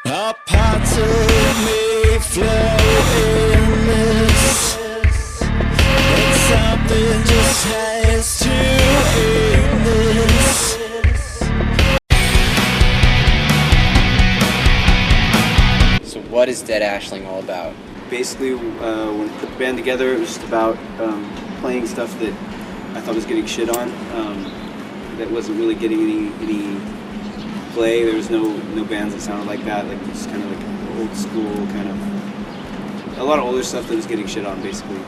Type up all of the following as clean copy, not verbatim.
A part of me flow in this, and something just has to end this. So what is Dead Ashling all about? Basically, when we put the band together, it was just about playing stuff that I thought was getting shit on, that wasn't really getting any play. There was no bands that sounded like that, like just kind of like old school, kind of a lot of older stuff that was getting shit on, basically.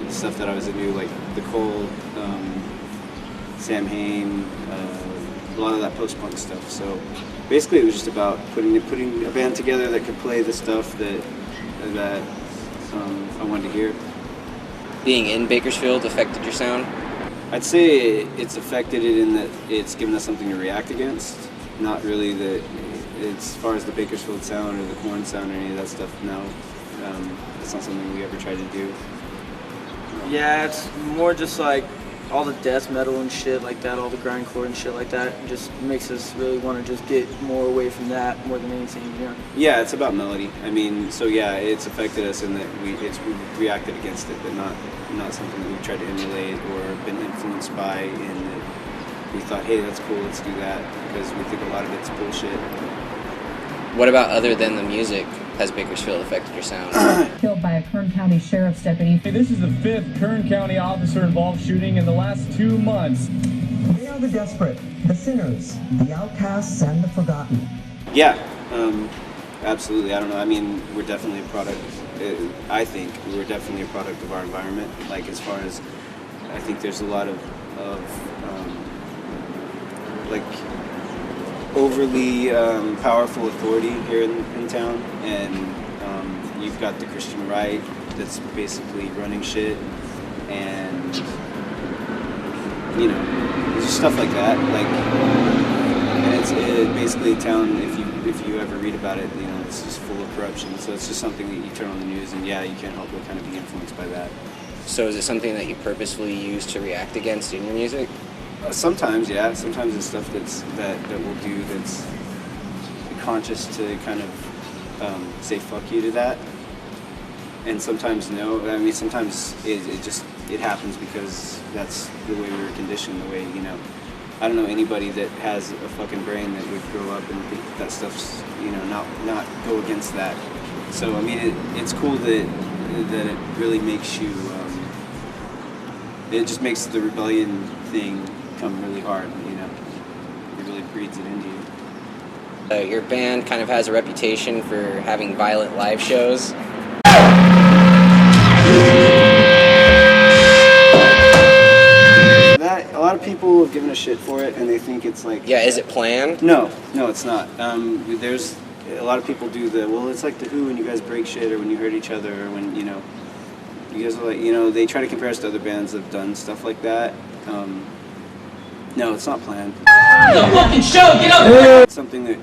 Stuff that I was into, like The Cold, Sam Hain, a lot of that post-punk stuff. So basically, it was just about putting a band together that could play the stuff that I wanted to hear. Being in Bakersfield affected your sound? I'd say it's affected it in that it's given us something to react against. Not really that, as far as the Bakersfield sound or the Corn sound or any of that stuff, no. It's not something we ever tried to do. Yeah, it's more just like all the death metal and shit like that, all the grindcore and shit like that, it just makes us really want to just get more away from that more than anything, you know? Yeah, it's about melody. I mean, so yeah, it's affected us in that we reacted against it, but not something that we tried to emulate or been influenced by, in that we thought, hey, that's cool, let's do that, because we think a lot of it's bullshit. What about other than the music has Bakersfield affected your sound? Killed by a Kern County Sheriff's deputy. Hey, this is the 5th Kern County officer involved shooting in the last 2 months. We are the desperate, the sinners, the outcasts, and the forgotten. Yeah, absolutely. I don't know. I mean, we're definitely a product. I think we're definitely a product of our environment. Like, as far as, I think there's a lot of like overly powerful authority here in town, and you've got the Christian right that's basically running shit, and you know, just stuff like that. Like, and it's basically a town. If you ever read about it, you know, it's just full of corruption. So it's just something that you turn on the news, and yeah, you can't help but kind of be influenced by that. So is it something that you purposefully use to react against in your music? Sometimes, yeah. Sometimes it's stuff that we'll do that's conscious to kind of say fuck you to that, and sometimes no. I mean, sometimes it happens because that's the way we were conditioned. The way, you know, I don't know anybody that has a fucking brain that would grow up and think that stuff's, you know, not go against that. So I mean, it's cool that it really makes you. It just makes the rebellion thing come really hard, you know. It really breeds it into you. Your band kind of has a reputation for having violent live shows. That a lot of people have given a shit for it, and they think it's like. Yeah, is it planned? No, it's not. There's a lot of people do well, it's like the Who when you guys break shit, or when you hurt each other, or when, you know, you guys are like, you know, they try to compare us to other bands that have done stuff like that. No, it's not planned. The fucking show, get up there! It's something that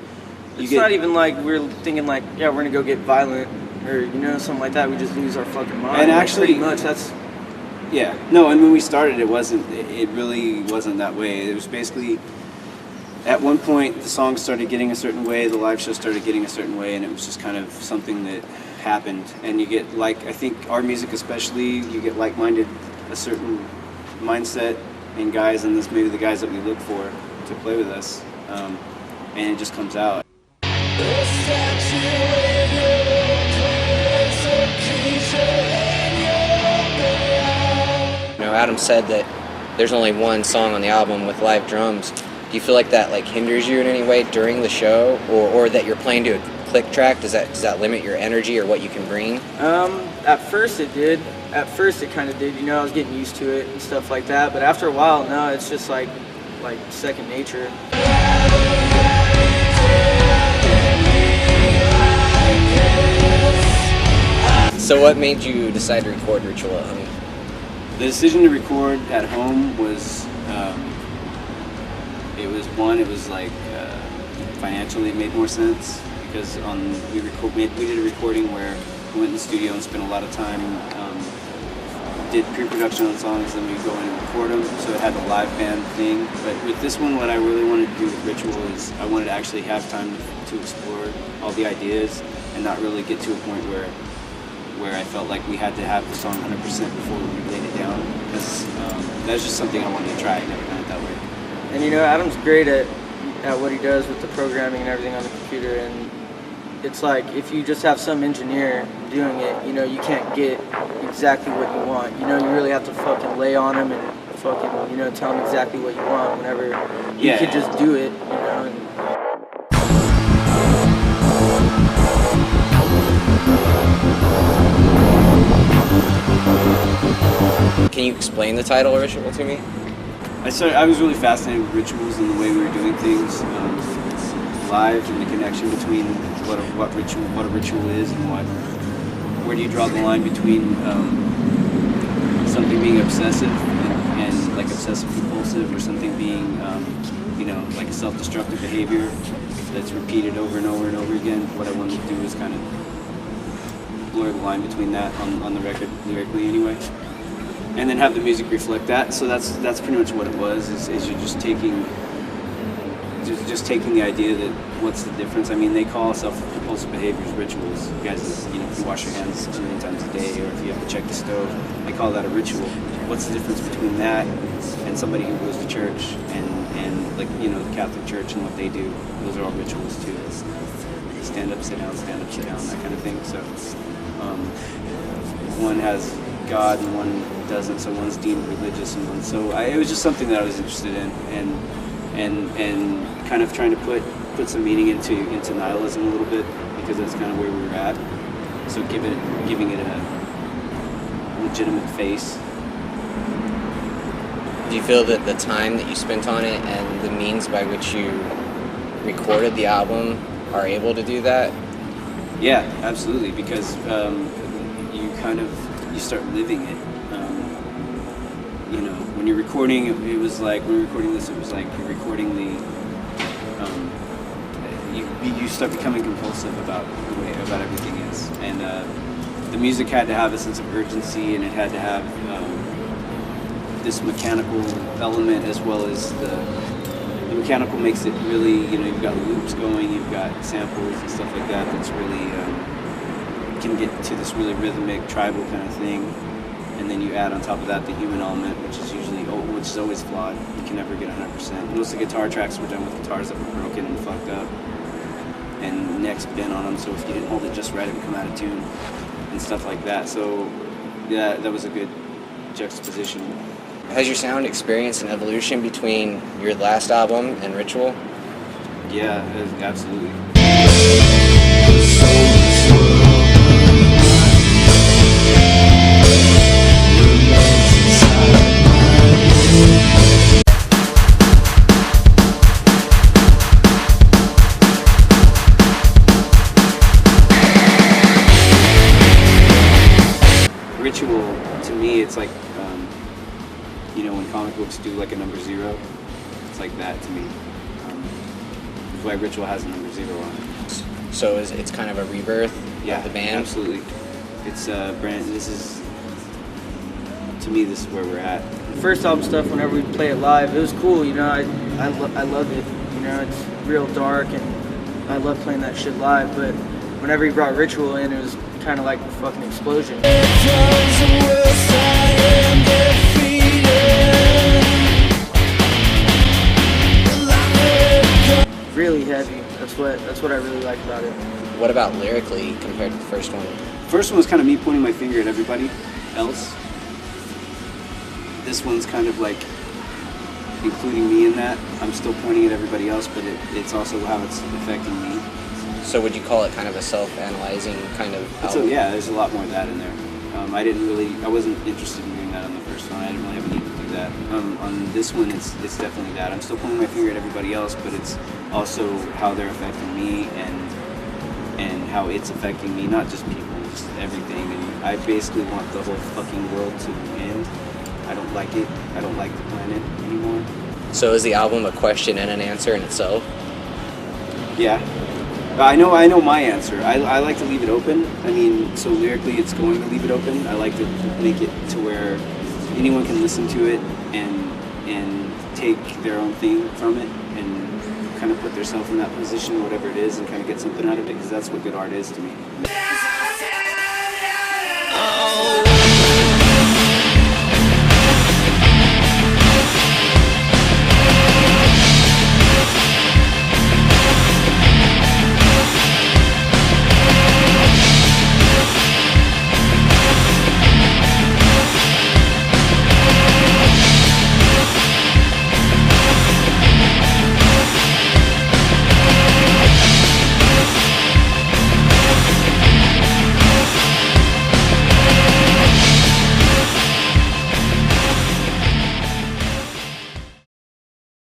It's not even like we're thinking like, yeah, we're gonna go get violent, or, you know, something like that. We just lose our fucking mind. And like, actually, pretty much, that's... Yeah, no, and when we started, it really wasn't that way. It was basically, at one point, the songs started getting a certain way, the live show started getting a certain way, and it was just kind of something that happened. And you get, like, I think our music especially, you get like-minded, a certain mindset in guys, and this maybe the guys that we look for to play with us, and it just comes out. You know, Adam said that there's only one song on the album with live drums. Do you feel like that like hinders you in any way during the show, or that you're playing to a click track? Does that limit your energy or what you can bring? At first it did. At first it kind of did, you know, I was getting used to it and stuff like that, but after a while, no, it's just like second nature. So what made you decide to record Ritual at home? The decision to record at home was, it was like financially it made more sense, because we did a recording where we went in the studio and spent a lot of time, did pre-production on songs, then we go in and record them, so it had the live band thing. But with this one, what I really wanted to do with Ritual is I wanted to actually have time to to explore all the ideas and not really get to a point where I felt like we had to have the song 100% before we laid it down, because that's just something I wanted to try. I never done it that way. And you know, Adam's great at what he does with the programming and everything on the computer, and it's like if you just have some engineer doing it, you know, you can't get exactly what you want. You know, you really have to fucking lay on him and fucking, you know, tell him exactly what you want whenever you could just do it, you know. And Can you explain the title Ritual to me? I was really fascinated with rituals and the way we were doing things live, and the connection between what a ritual is and where do you draw the line between something being obsessive and like obsessive compulsive, or something being you know, like a self-destructive behavior that's repeated over and over and over again. What I wanted to do is kind of blur the line between that on the record, lyrically anyway, and then have the music reflect that. So that's pretty much what it was. Is you're just taking the idea that what's the difference. I mean, they call self-compulsive behaviors rituals. You guys, you know, if you wash your hands 2 many times a day, or if you have to check the stove, they call that a ritual. What's the difference between that and somebody who goes to church and like, you know, the Catholic Church and what they do? Those are all rituals too. Stand up, sit down, that kind of thing. So one has God and one doesn't. So one's deemed religious and one. So it was just something that I was interested in, and kind of trying to put some meaning into nihilism a little bit, because that's kind of where we were at. So giving it a legitimate face. Do you feel that the time that you spent on it and the means by which you recorded the album are able to do that? Yeah, absolutely, because you start living it. You know, when you're recording, it was like, when we were recording this, it was like you're recording you start becoming compulsive about everything is, and the music had to have a sense of urgency, and it had to have this mechanical element, as well as the mechanical makes it really, you know, you've got loops going, you've got samples and stuff like that that's really can get to this really rhythmic, tribal kind of thing. And then you add on top of that the human element, which is always flawed. You can never get 100%. Most of the guitar tracks were done with guitars that were broken and fucked up, and necks bent on them, so if you didn't hold it just right, it would come out of tune and stuff like that. So yeah, that was a good juxtaposition. Has your sound experienced an evolution between your last album and Ritual? Yeah, absolutely. Ritual, to me, it's like, you know, when comic books do like a number 0, it's like that to me. That's why Ritual has a number 0 on it. So it's kind of a rebirth of the band? Absolutely. It's this is, to me, this is where we're at. the first album stuff, whenever we play it live, it was cool, you know. I love it, you know. It's real dark, and I love playing that shit live. But whenever he brought Ritual in, it was kind of like a fucking explosion. Really heavy. That's what I really like about it. What about lyrically compared to the first one? The first one was kind of me pointing my finger at everybody else. This one's kind of like including me in that. I'm still pointing at everybody else, but it's also how it's affecting me. So would you call it kind of a self-analyzing kind of album? So yeah, there's a lot more of that in there. I wasn't interested in doing that on the first one. I didn't really have a need to do that. On this one, it's definitely that. I'm still pointing my finger at everybody else, but it's also how they're affecting me and how it's affecting me, not just people, just everything. And I basically want the whole fucking world to end. I don't like it. I don't like the planet anymore. So is the album a question and an answer in itself? Yeah. I know my answer. I like to leave it open. I mean, so lyrically it's going to leave it open. I like to make it to where anyone can listen to it and take their own thing from it and kind of put themselves in that position, whatever it is, and kind of get something out of it, because that's what good art is to me. Oh.